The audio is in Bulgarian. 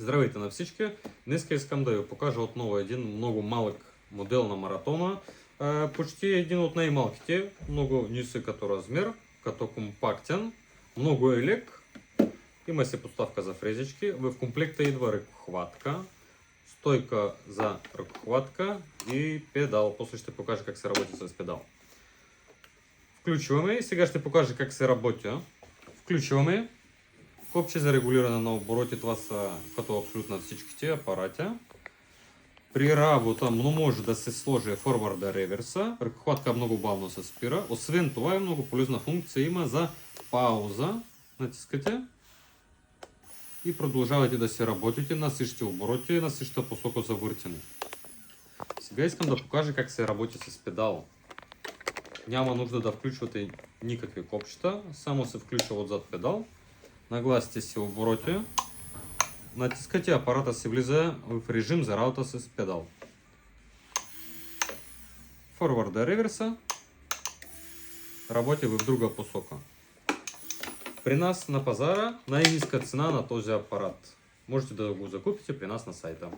Здравейте на всички! Днес искам да ви покажа отново един много малък модел на маратона. Почти един от най-малките, много нисък като размер, като компактен, много е лек. Има си подставка за фрезички. В комплекта идва ръкохватка, стойка за ръкохватка и педал. После ще покажа как се работи с педал. Включваме и сега ще покажа как се работи. Включваме. Копче за регулиране на обороти, това са като абсолютно всичките апарати. При работа може да се сложи форварда, реверса, ръкохватка много бавно се спира. Освен това много полезна функция има за пауза. Натискате и продължавате да си работите на същите обороти, на същата посока за въртене. Сега искам да покажа как се работи с педал. Няма нужда да включвате никакви копчета, само се включва отзад педал. Нагласите си обороти, натискате, апарата си влиза в режим за работа с педал. Форварда, реверса работи в друга посока. При нас на пазара най-ниска цена на този апарат. Можете да го закупите при нас на сайта.